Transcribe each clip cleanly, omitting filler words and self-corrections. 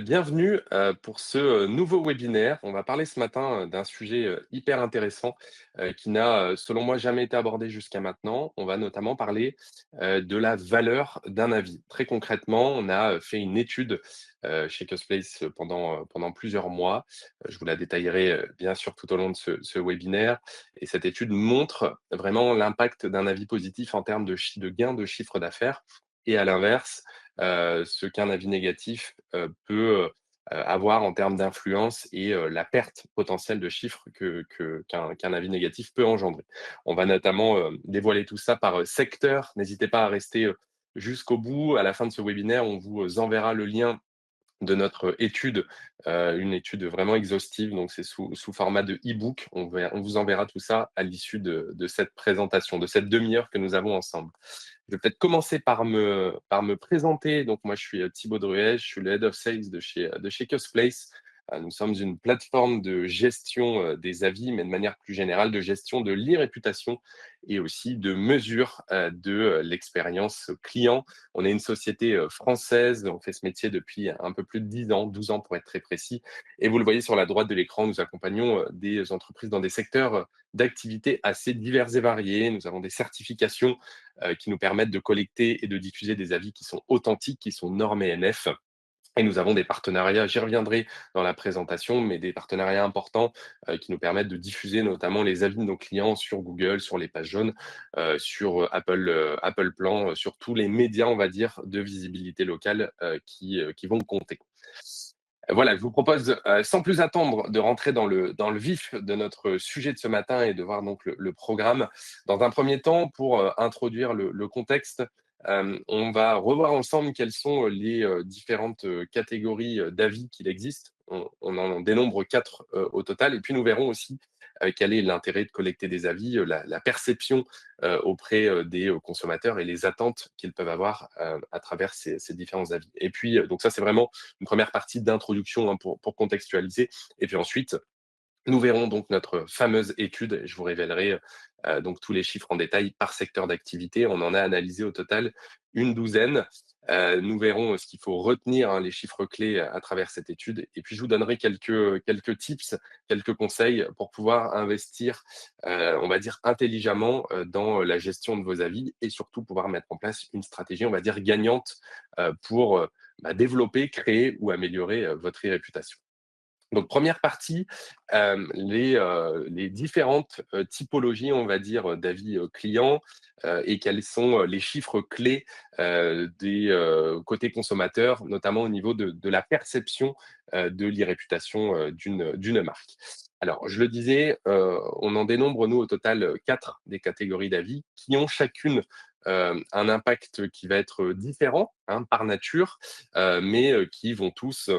Bienvenue, pour ce, nouveau webinaire. On va parler ce matin, d'un sujet, hyper intéressant, qui n'a, selon moi, jamais été abordé jusqu'à maintenant. On va notamment parler, de la valeur d'un avis. Très concrètement, on a, fait une étude, chez Cusplace pendant plusieurs mois. Je vous la détaillerai, bien sûr tout au long de ce webinaire et cette étude montre vraiment l'impact d'un avis positif en termes de gain de chiffre d'affaires et à l'inverse, ce qu'un avis négatif, peut, avoir en termes d'influence et la perte potentielle de chiffres qu'un avis négatif peut engendrer. On va notamment, dévoiler tout ça par, secteur. N'hésitez pas à rester, jusqu'au bout. À la fin de ce webinaire, on vous enverra le lien de notre étude, une étude vraiment exhaustive, donc c'est sous format de e-book. On vous enverra tout ça à l'issue de cette présentation, de cette demi-heure que nous avons ensemble. Je vais peut-être commencer par me présenter. Donc moi, je suis, Thibaut Druet, je suis le Head of Sales de chez Cusplace. Nous sommes une plateforme de gestion, des avis, mais de manière plus générale, de gestion de l'e-réputation et aussi de mesure, de, l'expérience client. On est une société, française, on fait ce métier depuis un peu plus de 10 ans, 12 ans pour être très précis et vous le voyez sur la droite de l'écran, nous accompagnons, des entreprises dans des secteurs, d'activités assez divers et variés. Nous avons des certifications, qui nous permettent de collecter et de diffuser des avis qui sont authentiques, qui sont normés NF. Et nous avons des partenariats, j'y reviendrai dans la présentation, mais des partenariats importants qui nous permettent de diffuser notamment les avis de nos clients sur Google, sur les pages jaunes, sur Apple Plan, sur tous les médias, on va dire, de visibilité locale qui vont compter. Voilà, je vous propose, sans plus attendre, de rentrer dans le vif de notre sujet de ce matin et de voir donc le programme. Dans un premier temps, pour, introduire le contexte, on va revoir ensemble quelles sont, les, différentes, catégories, d'avis qu'il existe. On en dénombre 4 au total et puis nous verrons aussi, quel est l'intérêt de collecter des avis, la perception, auprès, des, consommateurs et les attentes qu'ils peuvent avoir, à travers ces différents avis. Et puis, donc ça, c'est vraiment une première partie d'introduction, hein, pour contextualiser. Et puis ensuite, nous verrons donc notre fameuse étude. Je vous révélerai donc tous les chiffres en détail par secteur d'activité. On en a analysé au total une douzaine. Nous verrons ce qu'il faut retenir, hein, les chiffres clés à travers cette étude. Et puis je vous donnerai quelques tips, quelques conseils pour pouvoir investir, on va dire intelligemment, dans la gestion de vos avis et surtout pouvoir mettre en place une stratégie, on va dire gagnante, pour développer, créer ou améliorer votre réputation. Donc première partie, les différentes, typologies, on va dire, d'avis, clients, et quels sont, les chiffres clés, des, côté consommateur, notamment au niveau de la perception, de l'e-réputation, d'une marque. Alors je le disais, on en dénombre nous au total, 4 des catégories d'avis qui ont chacune, un impact qui va être, différent, hein, par nature, mais, qui vont tous,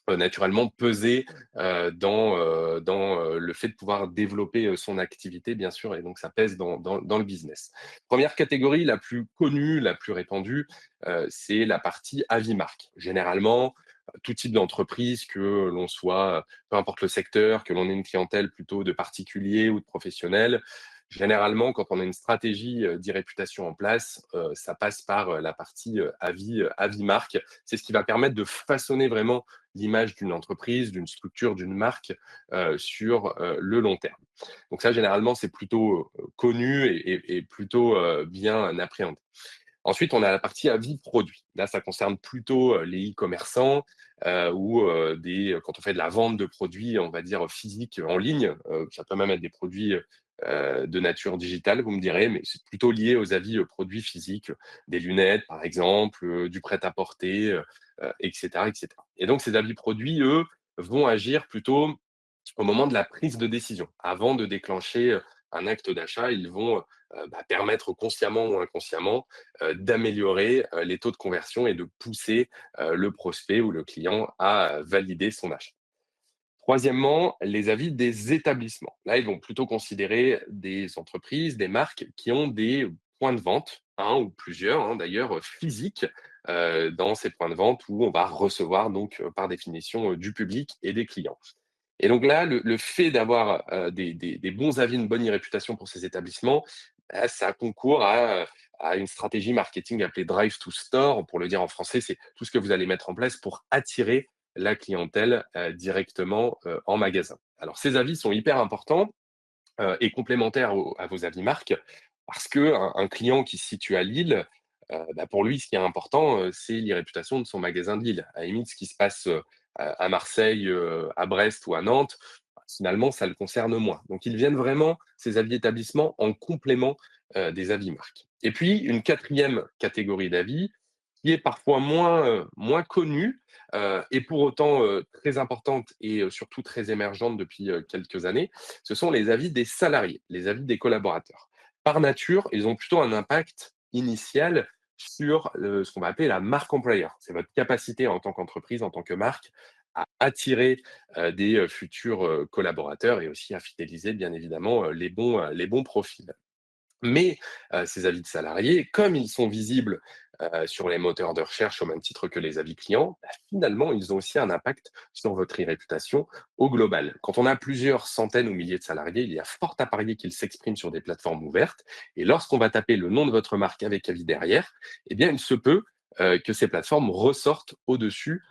naturellement peser, dans le fait de pouvoir développer, son activité bien sûr et donc ça pèse dans le business. Première catégorie, la plus connue, la plus répandue, c'est la partie avis marque. Généralement, tout type d'entreprise, que l'on soit, peu importe le secteur, que l'on ait une clientèle plutôt de particuliers ou de professionnels, généralement quand on a une stratégie, d'e-réputation en place, ça passe par, la partie, avis marque. C'est ce qui va permettre de façonner vraiment l'image d'une entreprise, d'une structure, d'une marque, sur, le long terme. Donc ça, généralement, c'est plutôt, connu et plutôt, bien appréhendé. Ensuite, on a la partie avis produit. Là, ça concerne plutôt, les e-commerçants, ou, quand on fait de la vente de produits, on va dire, physiques en ligne, ça peut même être des produits, de nature digitale, vous me direz, mais c'est plutôt lié aux avis, produits physiques, des lunettes, par exemple, du prêt-à-porter, et cetera, et cetera. Et donc ces avis produits, eux, vont agir plutôt au moment de la prise de décision. Avant de déclencher, un acte d'achat, ils vont, permettre consciemment ou inconsciemment, d'améliorer, les taux de conversion et de pousser, le prospect ou le client à valider son achat. Troisièmement, les avis des établissements. Là, ils vont plutôt considérer des entreprises, des marques qui ont des points de vente, un ou plusieurs, hein, d'ailleurs, physiques, dans ces points de vente où on va recevoir donc, par définition, du public et des clients. Et donc là, le fait d'avoir, des bons avis, une bonne réputation pour ces établissements, ça concourt à une stratégie marketing appelée Drive to Store. Pour le dire en français, c'est tout ce que vous allez mettre en place pour attirer la clientèle directement en magasin. Alors, ces avis sont hyper importants et complémentaires à vos avis marques, parce qu'un client qui se situe à Lille, pour lui, ce qui est important, c'est l'irréputation de son magasin de Lille. À la limite, ce qui se passe, à Marseille, à Brest ou à Nantes, finalement, ça le concerne moins. Donc ils viennent vraiment, ces avis établissements, en complément, des avis marques. Et puis une quatrième catégorie d'avis, qui est parfois moins connue, et pour autant, très importante et surtout très émergente depuis, quelques années, ce sont les avis des salariés, les avis des collaborateurs. Par nature, ils ont plutôt un impact initial sur ce qu'on va appeler la marque employeur. C'est votre capacité en tant qu'entreprise, en tant que marque, à attirer des futurs collaborateurs et aussi à fidéliser, bien évidemment, les bons profils. Mais ces avis de salariés, comme ils sont visibles sur les moteurs de recherche au même titre que les avis clients, finalement, ils ont aussi un impact sur votre réputation au global. Quand on a plusieurs centaines ou milliers de salariés, il y a fort à parier qu'ils s'expriment sur des plateformes ouvertes. Et lorsqu'on va taper le nom de votre marque avec avis derrière, eh bien, il se peut que ces plateformes ressortent au-dessus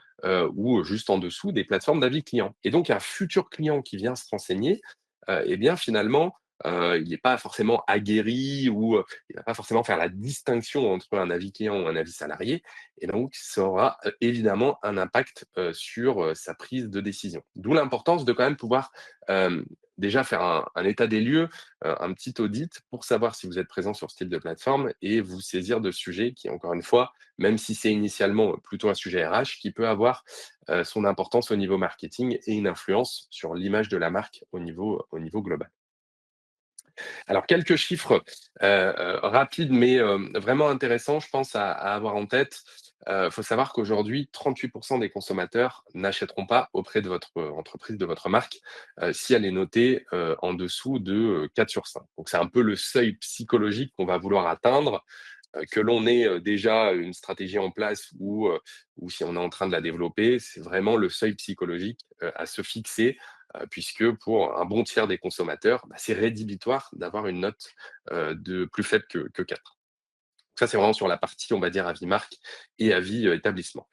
ou juste en dessous des plateformes d'avis clients. Et donc, un futur client qui vient se renseigner, eh bien, finalement, il n'est pas forcément aguerri ou il va pas forcément faire la distinction entre un avis client ou un avis salarié et donc ça aura, évidemment un impact, sur, sa prise de décision. D'où l'importance de quand même pouvoir, déjà faire un état des lieux, un petit audit pour savoir si vous êtes présent sur ce type de plateforme et vous saisir de sujets qui, encore une fois, même si c'est initialement plutôt un sujet RH, qui peut avoir, son importance au niveau marketing et une influence sur l'image de la marque au niveau global. Alors quelques chiffres, rapides mais vraiment intéressants, je pense à avoir en tête. Faut savoir qu'aujourd'hui 38 des consommateurs n'achèteront pas auprès de votre, entreprise, de votre marque, si elle est notée, en dessous de, 4 sur 5. Donc c'est un peu le seuil psychologique qu'on va vouloir atteindre, que l'on ait, déjà une stratégie en place ou si on est en train de la développer, c'est vraiment le seuil psychologique, à se fixer, puisque pour un bon tiers des consommateurs, c'est rédhibitoire d'avoir une note, de plus faible que 4. Ça, c'est vraiment sur la partie, on va dire, avis marque et avis, établissement.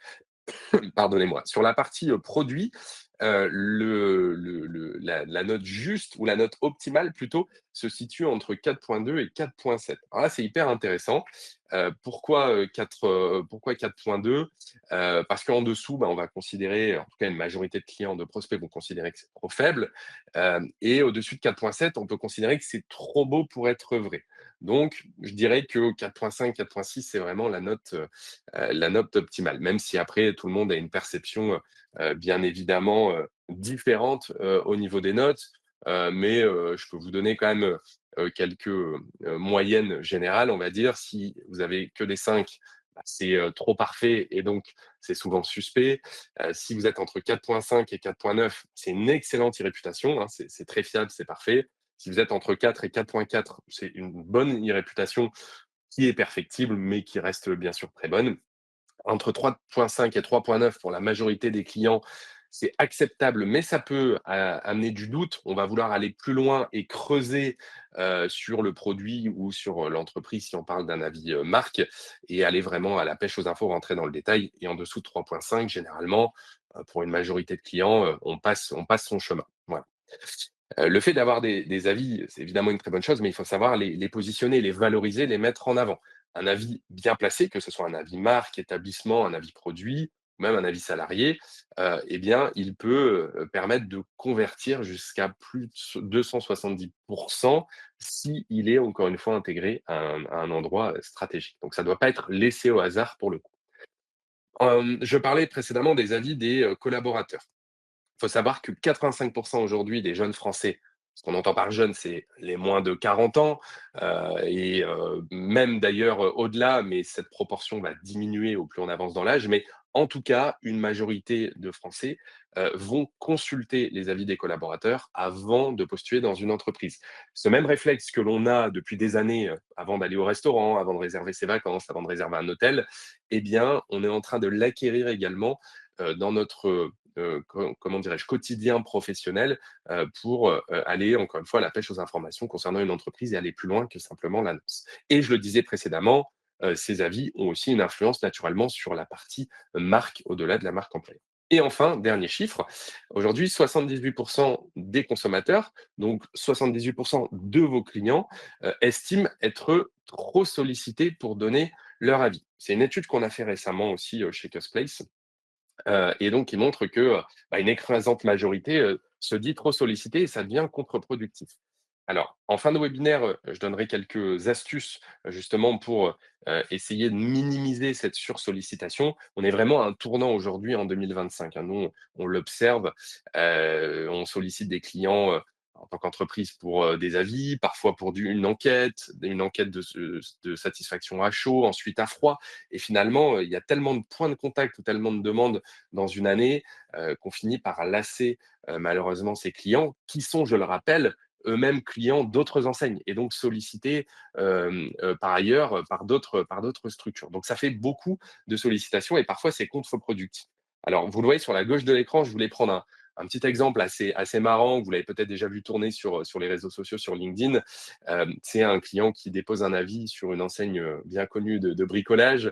Pardonnez-moi. Sur la partie, produit, la note juste ou la note optimale plutôt, se situe entre 4,2 et 4,7. Alors là, c'est hyper intéressant. Pourquoi 4,2? Parce qu'en dessous, on va considérer, en tout cas une majorité de clients, de prospects vont considérer que c'est trop faible, et au-dessus de 4,7, on peut considérer que c'est trop beau pour être vrai. Donc je dirais que 4,5, 4,6, c'est vraiment la note optimale. Même si après tout le monde a une perception, bien évidemment, différente, au niveau des notes, mais je peux vous donner quand même, quelques, moyennes générales, on va dire. Si vous avez que des 5, c'est, trop parfait et donc c'est souvent suspect. Si vous êtes entre 4,5 et 4,9, c'est une excellente e-réputation, hein, c'est très fiable, c'est parfait. Si vous êtes entre 4 et 4,4, c'est une bonne e-réputation qui est perfectible, mais qui reste bien sûr très bonne. Entre 3,5 et 3,9 pour la majorité des clients, c'est acceptable, mais ça peut amener du doute. On va vouloir aller plus loin et creuser sur le produit ou sur l'entreprise si on parle d'un avis marque et aller vraiment à la pêche aux infos, rentrer dans le détail. Et en dessous de 3,5, généralement, pour une majorité de clients, on passe son chemin. Voilà. Le fait d'avoir des avis, c'est évidemment une très bonne chose, mais il faut savoir les positionner, les valoriser, les mettre en avant. Un avis bien placé, que ce soit un avis marque, établissement, un avis produit, ou même un avis salarié, eh bien, il peut, permettre de convertir jusqu'à plus de 270 s'il est encore une fois intégré à un endroit, stratégique. Donc ça ne doit pas être laissé au hasard pour le coup. Je parlais précédemment des avis des, collaborateurs. Il faut savoir que 85 aujourd'hui des jeunes Français, ce qu'on entend par jeunes, c'est les moins de 40 ans, et même d'ailleurs, au-delà, mais cette proportion va diminuer au plus on avance dans l'âge. Mais en tout cas, une majorité de Français, vont consulter les avis des collaborateurs avant de postuler dans une entreprise. Ce même réflexe que l'on a depuis des années, avant d'aller au restaurant, avant de réserver ses vacances, avant de réserver un hôtel, eh bien, on est en train de l'acquérir également, dans notre comment dirais-je, quotidien professionnel, pour, aller encore une fois à la pêche aux informations concernant une entreprise et aller plus loin que simplement l'annonce. Et je le disais précédemment, ces avis ont aussi une influence naturellement sur la partie marque, au-delà de la marque employeur. Et enfin, dernier chiffre, aujourd'hui 78 des consommateurs, donc 78 de vos clients, estiment être trop sollicités pour donner leur avis. C'est une étude qu'on a fait récemment aussi, chez Custplace. Et donc qui montre que, une écrasante majorité, se dit trop sollicitée et ça devient contre-productif. Alors, en fin de webinaire, je donnerai quelques astuces, justement pour, essayer de minimiser cette sursollicitation. On est vraiment à un tournant aujourd'hui en 2025, hein. Nous, on l'observe, on sollicite des clients, en tant qu'entreprise pour, des avis, parfois pour une enquête de satisfaction à chaud, ensuite à froid et finalement, il y a tellement de points de contact ou tellement de demandes dans une année, qu'on finit par lasser, malheureusement ces clients qui sont, je le rappelle, eux-mêmes clients d'autres enseignes et donc sollicités, par ailleurs, par d'autres structures. Donc ça fait beaucoup de sollicitations et parfois c'est contre-productif. Alors vous le voyez sur la gauche de l'écran, je voulais prendre un petit exemple assez marrant, que vous l'avez peut-être déjà vu tourner sur les réseaux sociaux, sur LinkedIn. C'est un client qui dépose un avis sur une enseigne, bien connue de bricolage,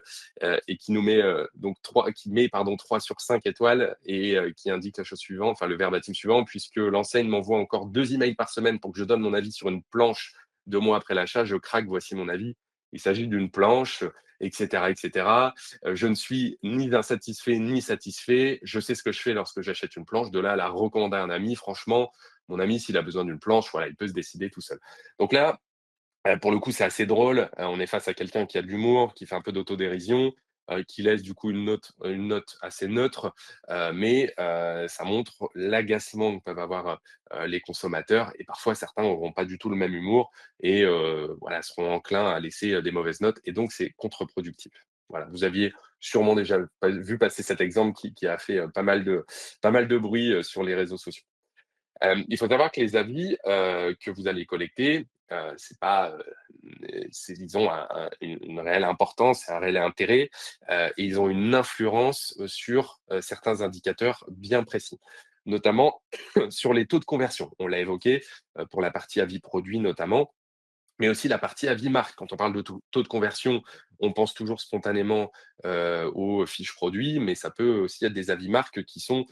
et qui nous met, donc 3 qui met pardon 3 sur 5 étoiles et qui indique la chose suivante, enfin le verbatim suivant: «Puisque l'enseigne m'envoie encore 2 emails par semaine pour que je donne mon avis sur une planche 2 mois après l'achat, je craque, voici mon avis. Il s'agit d'une planche, et cetera, et cetera. Je ne suis ni insatisfait ni satisfait. Je sais ce que je fais lorsque j'achète une planche. De là à la recommander à un ami, franchement, mon ami, s'il a besoin d'une planche, voilà, il peut se décider tout seul». Donc là, pour le coup, c'est assez drôle. On est face à quelqu'un qui a de l'humour, qui fait un peu d'autodérision, qui laisse du coup une note assez neutre, mais ça montre l'agacement que peuvent avoir, les consommateurs et parfois certains n'auront pas du tout le même humour et voilà, seront enclins à laisser, des mauvaises notes et donc c'est contre-productif. Voilà, vous aviez sûrement déjà vu passer cet exemple qui a fait, pas mal de bruit, sur les réseaux sociaux. Il faut savoir que les avis, que vous allez collecter, c'est pas, ils ont une réelle importance, un réel intérêt, et ils ont une influence, sur, certains indicateurs bien précis. Notamment sur les taux de conversion. On l'a évoqué, pour la partie avis produit notamment. Mais aussi la partie avis marque. Quand on parle de taux de conversion, on pense toujours spontanément, aux fiches produits, mais ça peut aussi être des avis marques qui sont,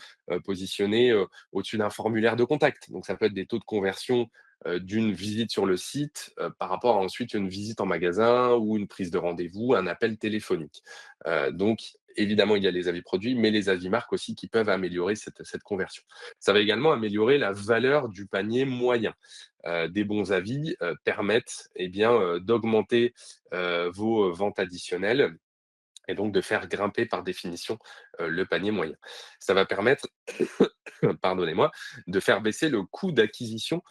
positionnés, au-dessus d'un formulaire de contact. Donc ça peut être des taux de conversion, d'une visite sur le site, par rapport à ensuite une visite en magasin ou une prise de rendez-vous, un appel téléphonique. Donc évidemment, il y a les avis produits, mais les avis marques aussi qui peuvent améliorer cette conversion. Ça va également améliorer la valeur du panier moyen. Des bons avis, permettent eh bien, d'augmenter, vos ventes additionnelles et donc de faire grimper par définition, le panier moyen. Ça va permettre, pardonnez-moi, de faire baisser le coût d'acquisition,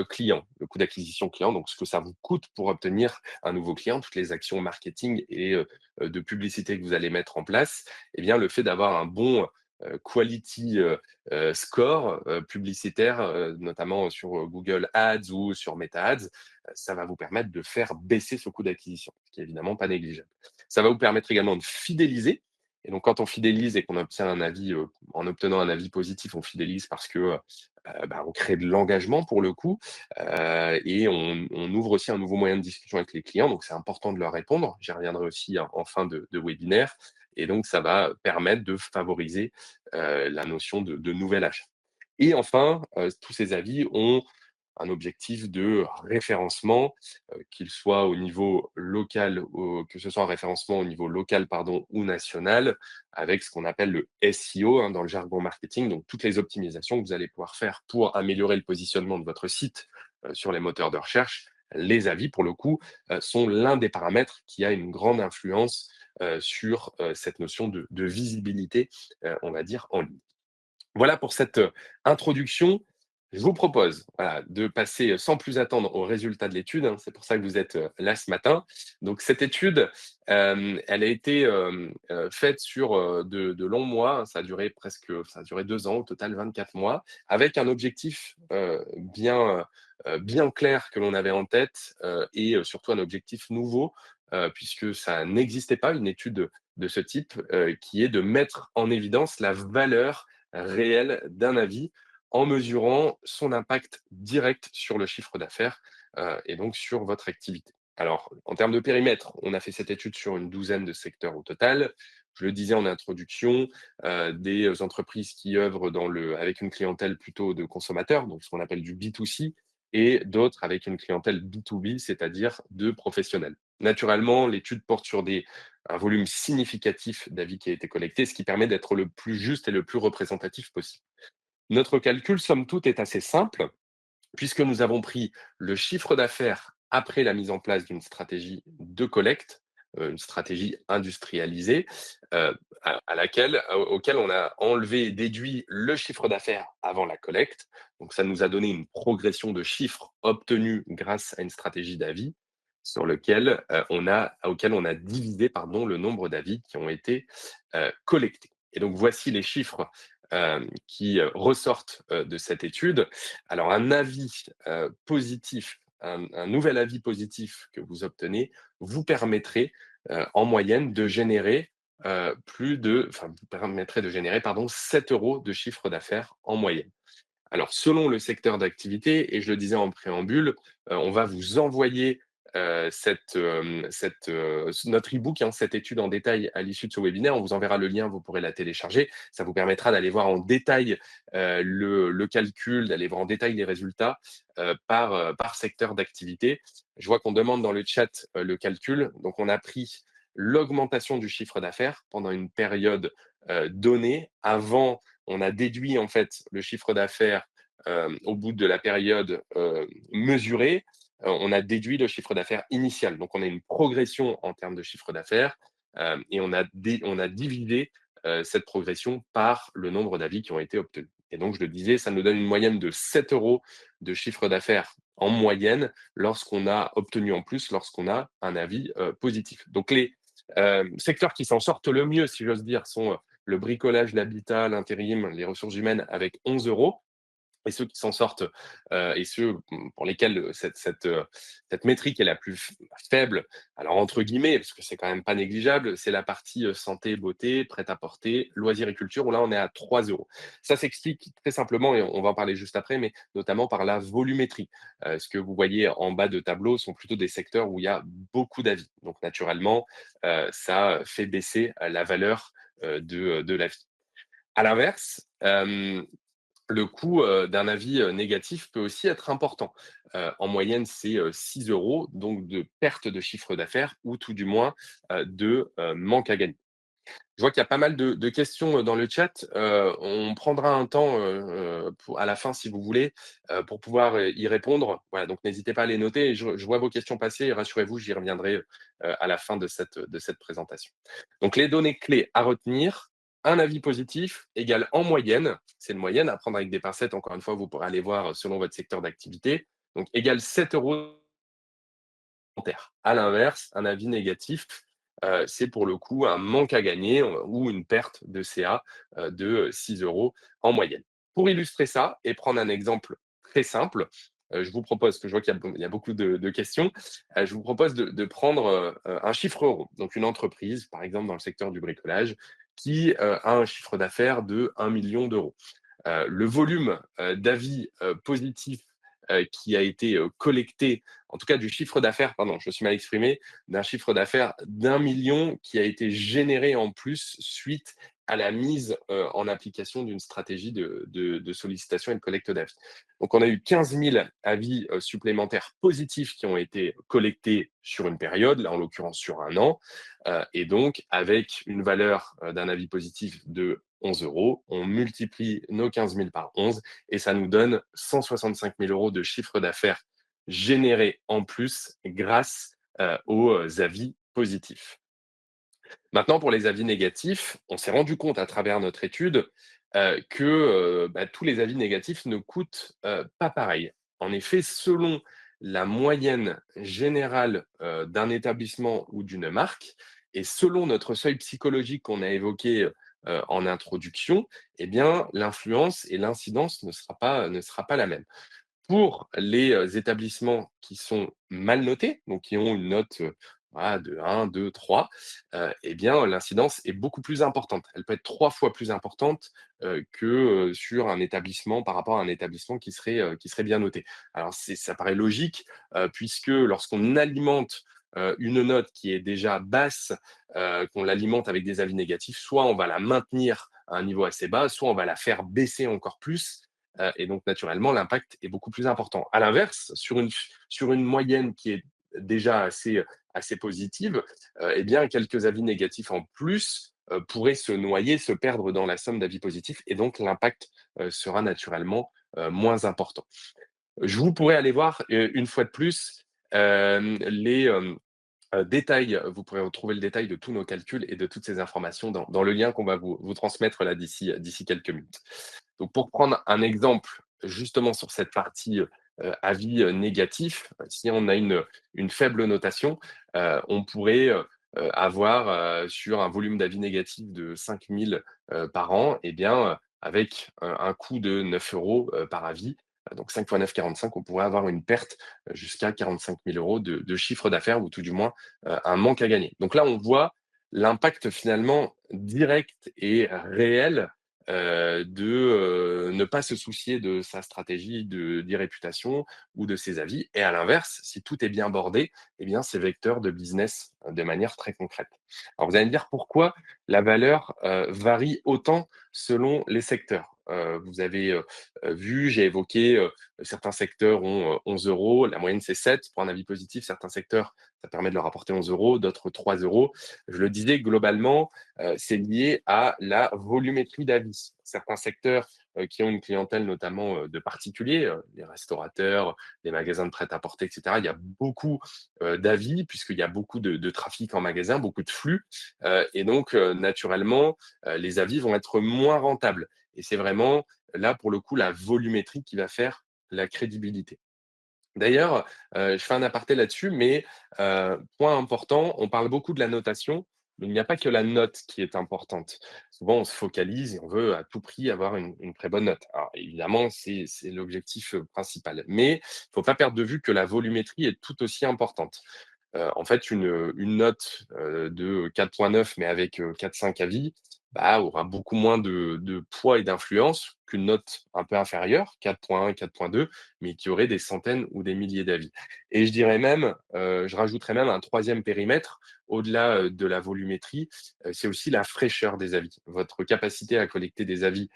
client. Le coût d'acquisition client, donc ce que ça vous coûte pour obtenir un nouveau client, toutes les actions marketing et de publicité que vous allez mettre en place. Eh bien, le fait d'avoir un bon, quality, score, publicitaire, notamment sur, Google Ads ou sur Meta Ads, ça va vous permettre de faire baisser ce coût d'acquisition, ce qui est évidemment pas négligeable. Ça va vous permettre également de fidéliser et donc quand on fidélise et qu'on obtient un avis, en obtenant un avis positif, on fidélise parce que, on crée de l'engagement pour le coup, et on ouvre aussi un nouveau moyen de discussion avec les clients, donc c'est important de leur répondre. J'y reviendrai aussi en fin de webinaire et donc ça va permettre de favoriser, la notion de nouvel achat. Et enfin, tous ces avis ont un objectif de référencement, qu'il soit au niveau local, que ce soit un référencement au niveau local, pardon, ou national, avec ce qu'on appelle le SEO, hein, dans le jargon marketing. Donc, toutes les optimisations que vous allez pouvoir faire pour améliorer le positionnement de votre site, sur les moteurs de recherche. Les avis, pour le coup, sont l'un des paramètres qui a une grande influence, sur, cette notion de visibilité, on va dire, en ligne. Voilà pour cette, introduction. Je vous propose, voilà, de passer, sans plus attendre aux résultats de l'étude, hein. C'est pour ça que vous êtes, là ce matin. Donc cette étude, elle a été, faite sur, de longs mois, hein. Ça a duré 2 ans, au total 24 mois, avec un objectif, bien clair que l'on avait en tête, et surtout un objectif nouveau, puisque ça n'existait pas une étude de ce type, qui est de mettre en évidence la valeur réel d'un avis en mesurant son impact direct sur le chiffre d'affaires, et donc sur votre activité. Alors, en termes de périmètre, on a fait cette étude sur une douzaine de secteurs au total. Je le disais en introduction, des entreprises qui œuvrent avec une clientèle plutôt de consommateurs, donc ce qu'on appelle du B2C, et d'autres avec une clientèle B2B, c'est-à-dire de professionnels. Naturellement, l'étude porte sur un volume significatif d'avis qui a été collecté, ce qui permet d'être le plus juste et le plus représentatif possible. Notre calcul, somme toute, est assez simple puisque nous avons pris le chiffre d'affaires après la mise en place d'une stratégie de collecte, une stratégie industrialisée, auquel on a enlevé et déduit le chiffre d'affaires avant la collecte. Donc ça nous a donné une progression de chiffres obtenus grâce à une stratégie d'avis auquel on a divisé, pardon, le nombre d'avis qui ont été collectés. Et donc voici les chiffres qui ressortent de cette étude. Alors un avis positif, un nouvel avis positif que vous obtenez vous permettrait, en moyenne de générer, vous permettrait de générer, pardon, 7 € de chiffre d'affaires en moyenne. Alors, selon le secteur d'activité, et je le disais en préambule, on va vous envoyer notre e-book, hein, cette étude en détail à l'issue de ce webinaire. On vous enverra le lien, vous pourrez la télécharger. Ça vous permettra d'aller voir en détail le calcul, d'aller voir en détail les résultats par secteur d'activité. Je vois qu'on demande dans le chat le calcul. Donc, on a pris l'augmentation du chiffre d'affaires pendant une période donnée. Avant, on a déduit en fait le chiffre d'affaires au bout de la période mesurée. On a déduit le chiffre d'affaires initial. Donc, on a une progression en termes de chiffre d'affaires et on a divisé cette progression par le nombre d'avis qui ont été obtenus. Et donc, je le disais, ça nous donne une moyenne de 7 € de chiffre d'affaires en moyenne lorsqu'on a obtenu en plus, lorsqu'on a un avis positif. Donc, les secteurs qui s'en sortent le mieux, si j'ose dire, sont le bricolage, l'habitat, l'intérim, les ressources humaines avec 11 €. Et ceux qui s'en sortent, et ceux, pour lesquels, cette métrique est la plus faible, alors entre guillemets, parce que c'est quand même pas négligeable, c'est la partie, santé, beauté, prêt-à-porter, loisirs et culture, où là, on est à 3 €. Ça s'explique très simplement et on va en parler juste après, mais notamment par la volumétrie. Ce que vous voyez en bas de tableau sont plutôt des secteurs où il y a beaucoup d'avis. Donc naturellement, ça fait baisser, la valeur, de l'avis. À l'inverse, le coût, d'un avis, négatif peut aussi être important. En moyenne, c'est, 6 €, donc de perte de chiffre d'affaires ou tout du moins, manque à gagner. Je vois qu'il y a pas mal de questions, dans le chat. On prendra un temps, pour à la fin si vous voulez, pour pouvoir, y répondre. Voilà, donc n'hésitez pas à les noter et je vois vos questions passer et rassurez-vous, j'y reviendrai, à la fin de cette présentation. Donc les données clés à retenir, un avis positif égale en moyenne, c'est une moyenne à prendre avec des pincettes, encore une fois, vous pourrez aller voir selon votre secteur d'activité, donc égale 7 € commentaire. À l'inverse, un avis négatif, c'est pour le coup un manque à gagner ou une perte de CA de 6 € en moyenne. Pour illustrer ça et prendre un exemple très simple, je vous propose, que je vois qu'il y a beaucoup de questions, je vous propose de prendre un chiffre euro. Donc une entreprise, par exemple dans le secteur du bricolage, qui a un chiffre d'affaires de 1 million d'euros. Le volume d'avis positifs qui a été collecté, en tout cas du chiffre d'affaires, pardon, je me suis mal exprimé, d'un chiffre d'affaires d'1 million qui a été généré en plus suite à la mise en application d'une stratégie de sollicitation et de collecte d'avis. Donc on a eu 15 000 avis supplémentaires positifs qui ont été collectés sur une période, là en l'occurrence sur un an, et donc avec une valeur d'un avis positif de 11 €, on multiplie nos 15 000 par 11 et ça nous donne 165 000 € de chiffre d'affaires généré en plus grâce aux avis positifs. Maintenant, pour les avis négatifs, on s'est rendu compte à travers notre étude que tous les avis négatifs ne coûtent pas pareil. En effet, selon la moyenne générale d'un établissement ou d'une marque, et selon notre seuil psychologique qu'on a évoqué en introduction, eh bien, l'influence et l'incidence ne sera pas la même. Pour les établissements qui sont mal notés, donc qui ont une note voilà, de 1, 2, 3, eh bien, l'incidence est beaucoup plus importante. Elle peut être 3 fois plus importante, que, sur un établissement par rapport à un établissement qui serait bien noté. Alors ça paraît logique, puisque lorsqu'on alimente, une note qui est déjà basse, qu'on l'alimente avec des avis négatifs, soit on va la maintenir à un niveau assez bas, soit on va la faire baisser encore plus, et donc naturellement l'impact est beaucoup plus important. À l'inverse, sur une moyenne qui est déjà assez positive, eh bien, quelques avis négatifs en plus, pourraient se noyer, se perdre dans la somme d'avis positifs et donc l'impact, sera naturellement, moins important. Je vous pourrais aller voir, une fois de plus, les, détails, vous pourrez retrouver le détail de tous nos calculs et de toutes ces informations dans le lien qu'on va vous transmettre là d'ici quelques minutes. Donc pour prendre un exemple justement sur cette partie, avis, négatif, si on a une faible notation, on pourrait, avoir, sur un volume d'avis négatif de 5 000, par an, et bien, avec, un coût de 9 € par avis, donc 5 fois 9, 45, on pourrait avoir une perte, jusqu'à 45 000 € de chiffre d'affaires ou tout du moins, un manque à gagner. Donc là, on voit l'impact finalement direct et réel, de, ne pas se soucier de sa stratégie d'e-réputation ou de ses avis, et à l'inverse, si tout est bien bordé, eh bien, c'est vecteur de business, de manière très concrète. Alors vous allez me dire pourquoi la valeur, varie autant selon les secteurs? Vous avez, vu, j'ai évoqué, certains secteurs ont, 11 €, la moyenne c'est 7 pour un avis positif. Certains secteurs, ça permet de leur apporter 11 €, d'autres 3 €. Je le disais globalement, c'est lié à la volumétrie d'avis. Certains secteurs, qui ont une clientèle notamment, de particuliers, les restaurateurs, les magasins de prêt-à-porter et cetera. Il y a beaucoup, d'avis puisqu'il y a beaucoup de trafic en magasin, beaucoup de flux, et donc naturellement, les avis vont être moins rentables, et c'est vraiment là, pour le coup, la volumétrie qui va faire la crédibilité. D'ailleurs, je fais un aparté là-dessus, mais point important, on parle beaucoup de la notation, mais il n'y a pas que la note qui est importante. Souvent, on se focalise et on veut à tout prix avoir une très bonne note. Alors évidemment, c'est l'objectif, principal, mais il ne faut pas perdre de vue que la volumétrie est tout aussi importante. En fait, une note, de 4,9 mais avec, 4-5 avis, bah, aura beaucoup moins de poids et d'influence qu'une note un peu inférieure, 4,1, 4,2, mais qui aurait des centaines ou des milliers d'avis. Et je dirais même, je rajouterais même un troisième périmètre, au-delà, de la volumétrie, c'est aussi la fraîcheur des avis. Votre capacité à collecter des avis,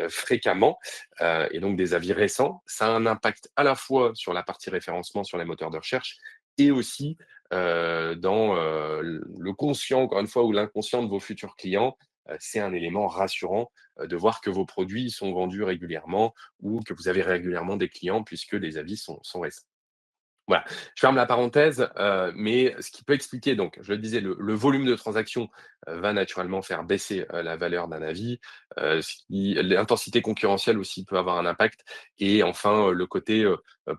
fréquemment, et donc des avis récents, ça a un impact à la fois sur la partie référencement sur les moteurs de recherche et aussi, dans, le conscient, encore une fois, ou l'inconscient de vos futurs clients. C'est un élément rassurant, de voir que vos produits sont vendus régulièrement ou que vous avez régulièrement des clients puisque les avis sont récents. Voilà, je ferme la parenthèse, mais ce qui peut expliquer donc, je le disais, le volume de transactions, va naturellement faire baisser, la valeur d'un avis, l'intensité concurrentielle aussi peut avoir un impact, et enfin, le côté,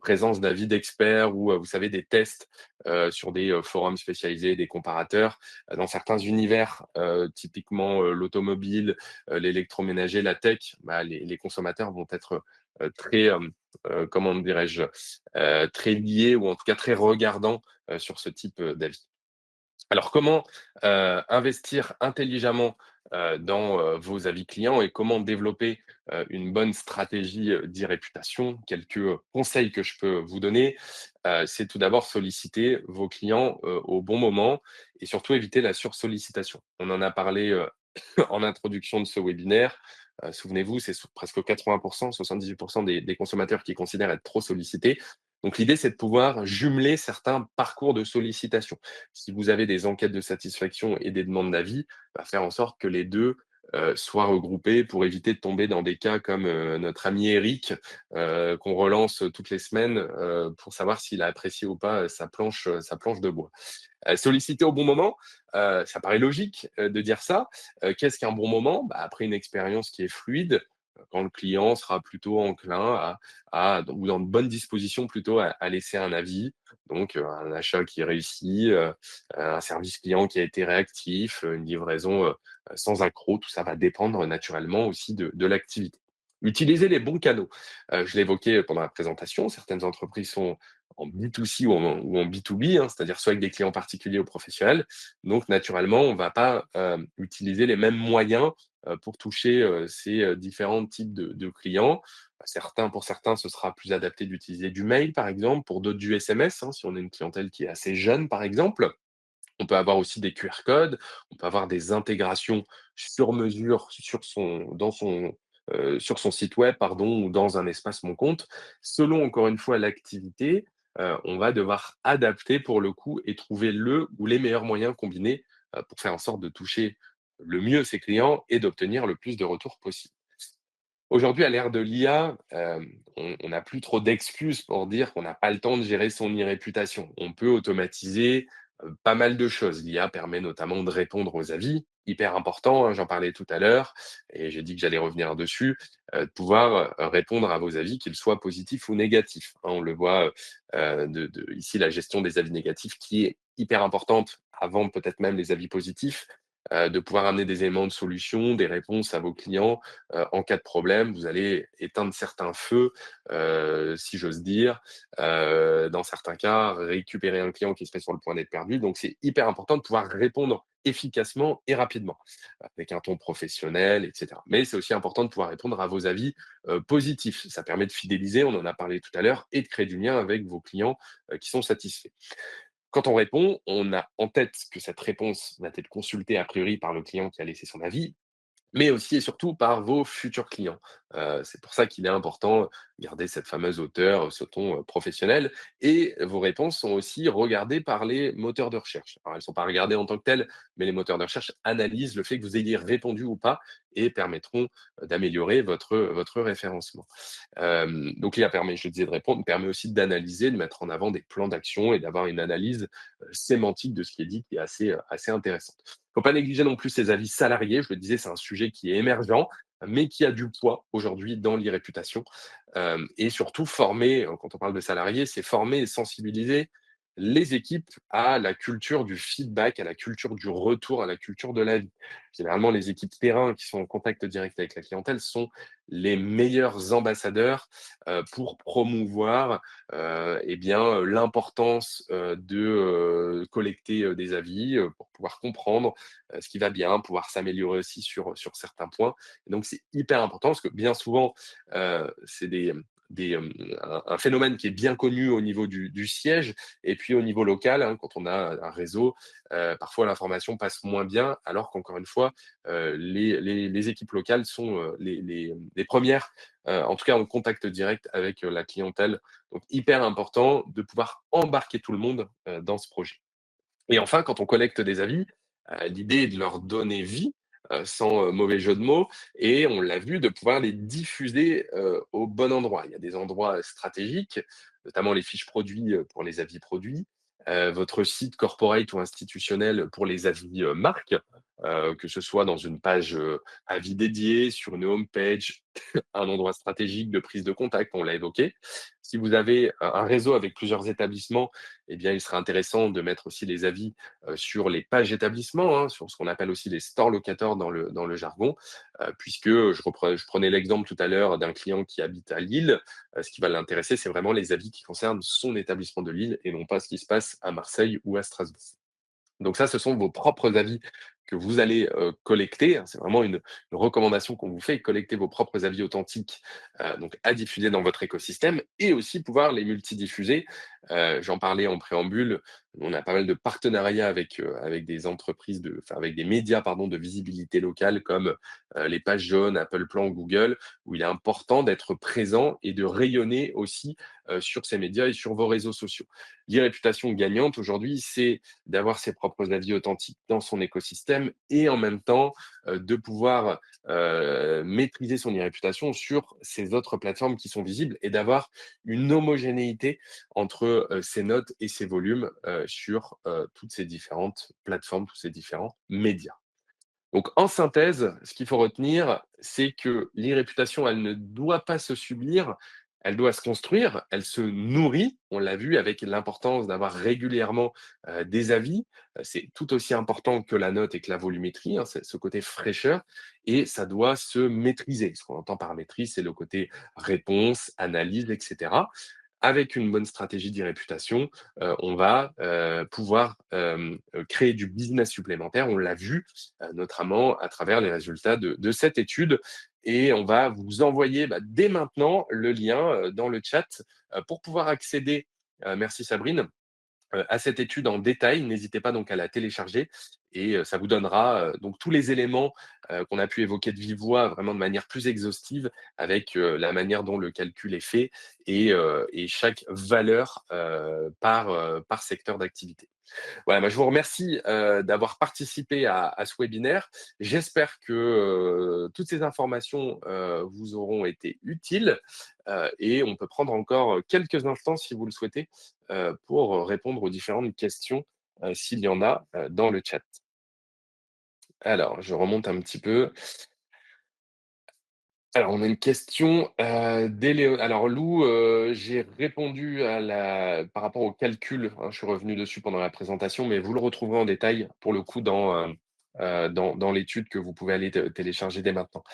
présence d'avis d'experts ou, vous savez, des tests, sur des, forums spécialisés, des comparateurs. Dans certains univers, typiquement, l'automobile, l'électroménager, la tech, bah, les consommateurs vont être, très, comment dirais-je? Très liés ou en tout cas très regardants, sur ce type, d'avis. Alors comment, investir intelligemment, dans, vos avis clients et comment développer, une bonne stratégie, d'e-réputation? Quelques, conseils que je peux vous donner, c'est tout d'abord solliciter vos clients, au bon moment et surtout éviter la sursollicitation. On en a parlé, en introduction de ce webinaire. Souvenez-vous, c'est presque 80%, 78% des consommateurs qui considèrent être trop sollicités. Donc l'idée, c'est de pouvoir jumeler certains parcours de sollicitation. Si vous avez des enquêtes de satisfaction et des demandes d'avis, bah, faire en sorte que les 2 soient regroupés pour éviter de tomber dans des cas comme, notre ami Eric, qu'on relance toutes les semaines, pour savoir s'il a apprécié ou pas, sa planche de bois. Solliciter au bon moment, ça paraît logique, de dire ça. Qu'est-ce qu'un bon moment? Bah, après une expérience qui est fluide, quand le client sera plutôt enclin ou dans de bonnes dispositions plutôt à laisser un avis. Donc, un achat qui réussit, un service client qui a été réactif, une livraison, sans accroc, tout ça va dépendre naturellement aussi de l'activité. Utiliser les bons canaux. Je l'évoquais pendant la présentation, certaines entreprises sont en B2C ou en B2B, hein, c'est-à-dire soit avec des clients particuliers ou professionnels. Donc naturellement, on ne va pas, utiliser les mêmes moyens, pour toucher, ces, différents types de clients. Pour certains, ce sera plus adapté d'utiliser du mail, par exemple, pour d'autres du SMS, hein, si on a une clientèle qui est assez jeune, par exemple. On peut avoir aussi des QR codes, on peut avoir des intégrations sur mesure sur son site web, pardon, ou dans un espace Mon compte. Selon encore une fois l'activité, on va devoir adapter pour le coup et trouver le ou les meilleurs moyens combinés, pour faire en sorte de toucher le mieux ses clients et d'obtenir le plus de retours possible. Aujourd'hui, à l'ère de l'IA, on n'a plus trop d'excuses pour dire qu'on n'a pas le temps de gérer son e-réputation. On peut automatiser, pas mal de choses. L'IA permet notamment de répondre aux avis, hyper important, hein, j'en parlais tout à l'heure et j'ai dit que j'allais revenir dessus, de pouvoir, répondre à vos avis, qu'ils soient positifs ou négatifs, hein. On le voit, ici, la gestion des avis négatifs qui est hyper importante avant peut-être même les avis positifs, de pouvoir amener des éléments de solution, des réponses à vos clients, en cas de problème, vous allez éteindre certains feux, si j'ose dire. Dans certains cas, récupérer un client qui serait sur le point d'être perdu. Donc, c'est hyper important de pouvoir répondre efficacement et rapidement, avec un ton professionnel, et cetera. Mais c'est aussi important de pouvoir répondre à vos avis, positifs. Ça permet de fidéliser, on en a parlé tout à l'heure, et de créer du lien avec vos clients, qui sont satisfaits. Quand on répond, on a en tête que cette réponse va être consultée a priori par le client qui a laissé son avis, mais aussi et surtout par vos futurs clients. C'est pour ça qu'il est important, de garder cette fameuse hauteur, ce ton, professionnel et vos réponses sont aussi regardées par les moteurs de recherche. Alors elles ne sont pas regardées en tant que telles, mais les moteurs de recherche analysent le fait que vous ayez répondu ou pas et permettront, d'améliorer votre référencement. Donc l'IA permet, je le disais, de répondre, permet aussi d'analyser, de mettre en avant des plans d'action et d'avoir une analyse, sémantique de ce qui est dit qui est assez intéressante. Il ne faut pas négliger non plus ses avis salariés. Je le disais, c'est un sujet qui est émergent, mais qui a du poids aujourd'hui dans l'e-réputation. Et surtout former, quand on parle de salariés, c'est former et sensibiliser les équipes à la culture du feedback, à la culture du retour, à la culture de l'avis. Généralement, les équipes terrain qui sont en contact direct avec la clientèle sont les meilleurs ambassadeurs, pour promouvoir, eh bien, l'importance, de collecter, des avis, pour pouvoir comprendre, ce qui va bien, pouvoir s'améliorer aussi sur certains points. Et donc c'est hyper important parce que bien souvent, c'est un phénomène qui est bien connu au niveau du siège et puis au niveau local, hein, quand on a un réseau, parfois l'information passe moins bien alors qu'encore une fois, les équipes locales sont, les 1res, en tout cas en contact direct avec, la clientèle. Donc hyper important de pouvoir embarquer tout le monde, dans ce projet. Et enfin, quand on collecte des avis, l'idée est de leur donner vie, sans, mauvais jeu de mots et on l'a vu, de pouvoir les diffuser, au bon endroit. Il y a des endroits stratégiques, notamment les fiches produits, pour les avis produits, votre site corporate ou institutionnel pour les avis, marques, que ce soit dans une page, avis dédiée, sur une home page, un endroit stratégique de prise de contact, on l'a évoqué. Si vous avez un réseau avec plusieurs établissements, eh bien, il serait intéressant de mettre aussi les avis, sur les pages établissements, hein, sur ce qu'on appelle aussi les store locators dans le jargon, puisque je prenais l'exemple tout à l'heure d'un client qui habite à Lille. Ce qui va l'intéresser, c'est vraiment les avis qui concernent son établissement de Lille et non pas ce qui se passe à Marseille ou à Strasbourg. Donc ça, ce sont vos propres avis que vous allez, collecter, hein. C'est vraiment une recommandation qu'on vous fait, collecter vos propres avis authentiques, donc à diffuser dans votre écosystème et aussi pouvoir les multidiffuser. J'en parlais en préambule, on a pas mal de partenariats avec des entreprises enfin avec des médias pardon, de visibilité locale comme, les pages jaunes, Apple Plan, Google, où il est important d'être présent et de rayonner aussi, sur ces médias et sur vos réseaux sociaux. L'e-réputation gagnante aujourd'hui, c'est d'avoir ses propres avis authentiques dans son écosystème et en même temps, de pouvoir, maîtriser son e-réputation sur ces autres plateformes qui sont visibles et d'avoir une homogénéité entre, ses notes et ses volumes, sur, toutes ces différentes plateformes, tous ces différents médias. Donc en synthèse, ce qu'il faut retenir, c'est que l'e-réputation, elle ne doit pas se subir, Elle doit se construire, elle se nourrit, on l'a vu avec l'importance d'avoir régulièrement, des avis. C'est tout aussi important que la note et que la volumétrie, hein, c'est ce côté fraîcheur et ça doit se maîtriser. Ce qu'on entend par maîtrise, c'est le côté réponse, analyse et cetera. Avec une bonne stratégie d'e-réputation, on va, pouvoir, créer du business supplémentaire. On l'a vu, notamment à travers les résultats de cette étude et on va vous envoyer, bah, dès maintenant le lien, dans le chat, pour pouvoir accéder, merci Sabrine, à cette étude en détail. N'hésitez pas donc à la télécharger et ça vous donnera, donc tous les éléments, qu'on a pu évoquer de vive voix, vraiment de manière plus exhaustive avec, la manière dont le calcul est fait et chaque valeur, par secteur d'activité. Voilà, bah, je vous remercie, d'avoir participé à ce webinaire. J'espère que, toutes ces informations, vous auront été utiles, et on peut prendre encore, quelques instants si vous le souhaitez, pour, répondre aux différentes questions, s'il y en a, dans le chat. Alors, je remonte un petit peu. Alors, on a une question, d'Éléo alors Lou, j'ai répondu par rapport au calcul, hein, je suis revenu dessus pendant la présentation, mais vous le retrouverez en détail pour le coup dans l'étude que vous pouvez aller télécharger dès maintenant.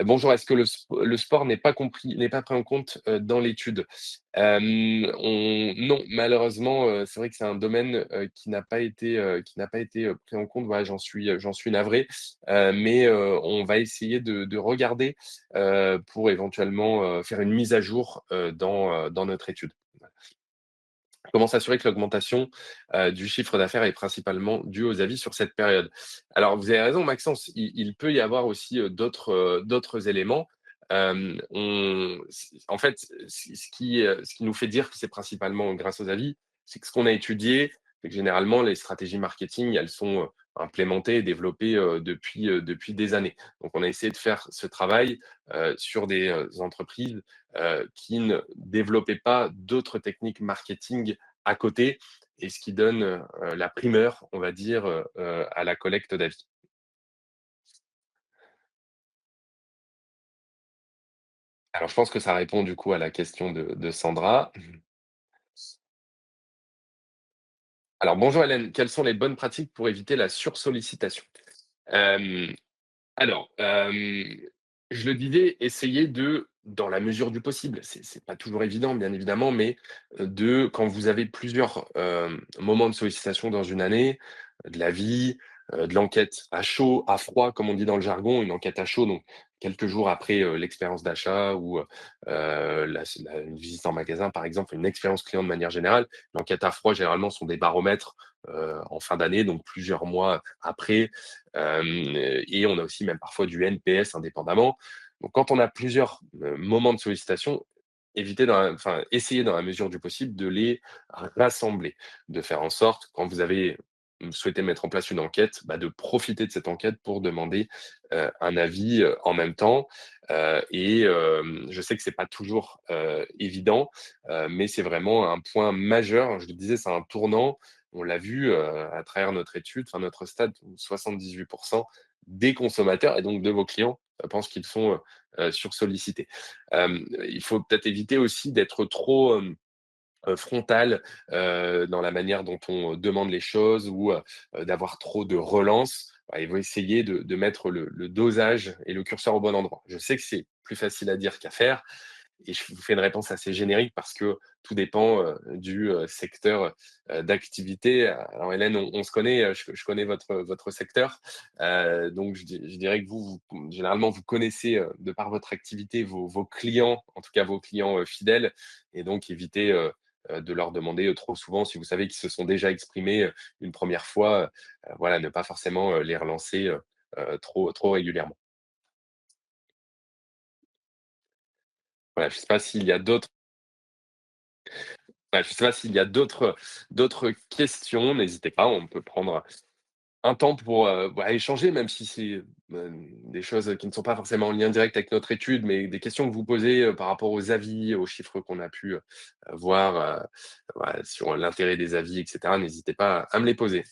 Bonjour, est-ce que le sport n'est pas pris en compte, dans l'étude? Non, malheureusement, c'est vrai que c'est un domaine, qui n'a pas été, pris en compte. Voilà, j'en suis navré, mais on va essayer de regarder, pour éventuellement, faire une mise à jour, dans notre étude. Comment s'assurer que l'augmentation, du chiffre d'affaires est principalement due aux avis sur cette période? Alors vous avez raison Maxence, il peut y avoir aussi, d'autres éléments. En fait, ce qui nous fait dire que c'est principalement grâce aux avis, c'est que ce qu'on a étudié, c'est que généralement les stratégies marketing, elles sont, implémentées et développées, depuis des années. Donc on a essayé de faire ce travail, sur des, entreprises, qui ne développaient pas d'autres techniques marketing à côté et ce qui donne, la primeur, on va dire, à la collecte d'avis. Alors je pense que ça répond du coup à la question de Sandra. Alors bonjour Hélène, quelles sont les bonnes pratiques pour éviter la sursollicitation? Hem Alors, je le disais, essayer de, dans la mesure du possible, c'est pas toujours évident, bien évidemment, mais, de quand vous avez plusieurs, moments de sollicitation dans une année, de la vie, de l'enquête à chaud, à froid, comme on dit dans le jargon, une enquête à chaud, donc quelques jours après, l'expérience d'achat ou, une visite en magasin, par exemple, une expérience client de manière générale. L'enquête à froid, généralement, sont des baromètres, en fin d'année, donc plusieurs mois après. Et on a aussi même parfois du NPS indépendamment. Donc quand on a plusieurs, moments de sollicitation, essayer dans la mesure du possible de les rassembler, de faire en sorte quand vous avez, souhaité mettre en place une enquête, bah, de profiter de cette enquête pour demander, un avis, en même temps, je sais que c'est pas toujours, évident, mais c'est vraiment un point majeur. Je le disais, c'est un tournant. On l'a vu, à travers notre étude, enfin notre stade où 78 des consommateurs et donc de vos clients, pensent qu'ils sont, sursollicités. Il faut peut-être éviter aussi d'être trop, frontal, dans la manière dont on demande les choses ou, d'avoir trop de relance. Bah, il faut essayer de mettre le dosage et le curseur au bon endroit. Je sais que c'est plus facile à dire qu'à faire, et je vous fais une réponse assez générique parce que tout dépend, du, secteur, d'activité. Alors Hélène, on se connaît, je connais votre secteur, donc je dirais que généralement, vous connaissez, de par votre activité, vos clients, en tout cas vos clients, fidèles et donc évitez, de leur demander, trop souvent si vous savez qu'ils se sont déjà exprimés, une première fois, voilà, ne pas forcément, les relancer, trop régulièrement. Voilà, je ne sais pas s'il y a d'autres Ouais, je sais pas s'il y a d'autres questions, n'hésitez pas, on peut prendre un temps pour, bah, échanger, même si c'est, des choses qui ne sont pas forcément en lien direct avec notre étude, mais des questions que vous posez, par rapport aux avis, aux chiffres qu'on a pu, voir, voilà, sur l'intérêt des avis et cetera. N'hésitez pas à me les poser.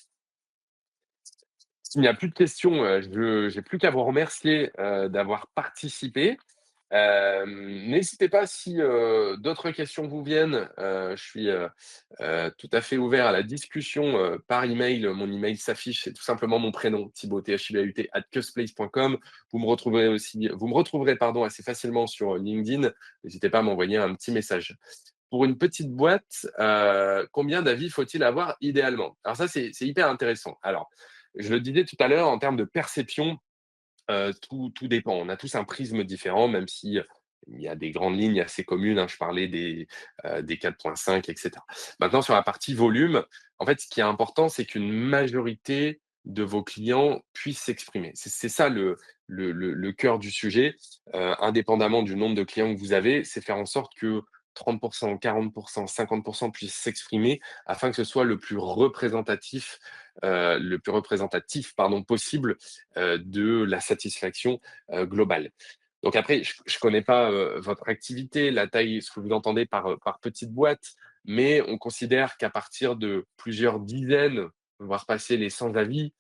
S'il n'y a plus de questions, je j'ai plus qu'à vous remercier, d'avoir participé N'hésitez pas si, d'autres questions vous viennent, je suis, tout à fait ouvert à la discussion, par email. Mon email s'affiche, c'est tout simplement mon prénom, Thibaut, thibaut@cusplace.com. Vous me retrouverez, pardon, assez facilement sur, LinkedIn. N'hésitez pas à m'envoyer un petit message. Pour une petite boîte, combien d'avis faut-il avoir idéalement? Alors ça, c'est hyper intéressant. Alors, je le disais tout à l'heure, en termes de perception, tout dépend. On a tous un prisme différent, même si, il y a des grandes lignes assez communes, hein. Je parlais des 4,5 et cetera. Maintenant sur la partie volume, en fait, ce qui est important, c'est qu'une majorité de vos clients puissent s'exprimer. C'est ça le cœur du sujet, indépendamment du nombre de clients que vous avez, c'est faire en sorte que 30, 40, 50 puissent s'exprimer afin que ce soit le plus représentatif, pardon, possible, de la satisfaction, globale. Donc après, je connais pas, votre activité, la taille, ce que vous entendez par petite boîte, mais on considère qu'à partir de plusieurs dizaines, voire passer les 100 avis,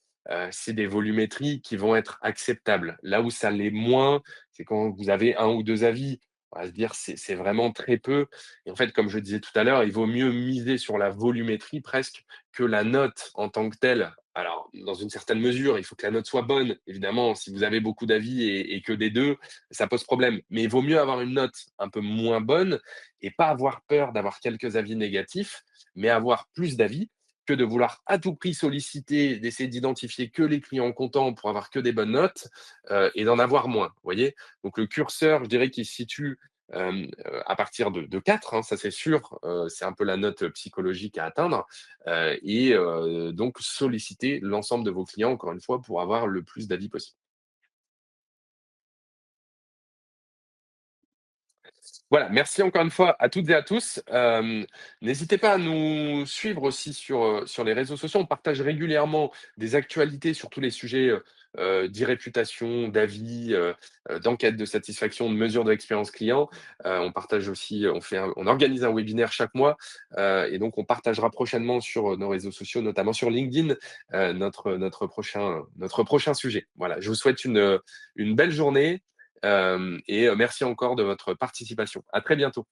c'est des volumétries qui vont être acceptables. Là où ça l'est moins, c'est quand vous avez un ou 2 avis. On va se dire: «C'est vraiment très peu» et en fait, comme je disais tout à l'heure, il vaut mieux miser sur la volumétrie presque que la note en tant que telle. Alors, dans une certaine mesure, il faut que la note soit bonne. Évidemment, si vous avez beaucoup d'avis et que des 2, ça pose problème. Mais il vaut mieux avoir une note un peu moins bonne et pas avoir peur d'avoir quelques avis négatifs, mais avoir plus d'avis que de vouloir à tout prix solliciter, d'essayer d'identifier que les clients contents pour avoir que des bonnes notes, et d'en avoir moins, vous voyez? Donc le curseur, je dirais qu'il se situe, à partir de 4, hein, ça c'est sûr, c'est un peu la note psychologique à atteindre. Donc solliciter l'ensemble de vos clients, encore une fois, pour avoir le plus d'avis possible. Voilà, merci encore une fois à toutes et à tous. N'hésitez pas à nous suivre aussi sur les réseaux sociaux. On partage régulièrement des actualités sur tous les sujets, d'e-réputation, d'avis, d'enquête de satisfaction, de mesure de l'expérience client. On partage aussi, on organise un webinaire chaque mois, et donc on partagera prochainement sur, nos réseaux sociaux, notamment sur LinkedIn, notre prochain sujet. Voilà, je vous souhaite une belle journée. Et merci encore de votre participation. À très bientôt.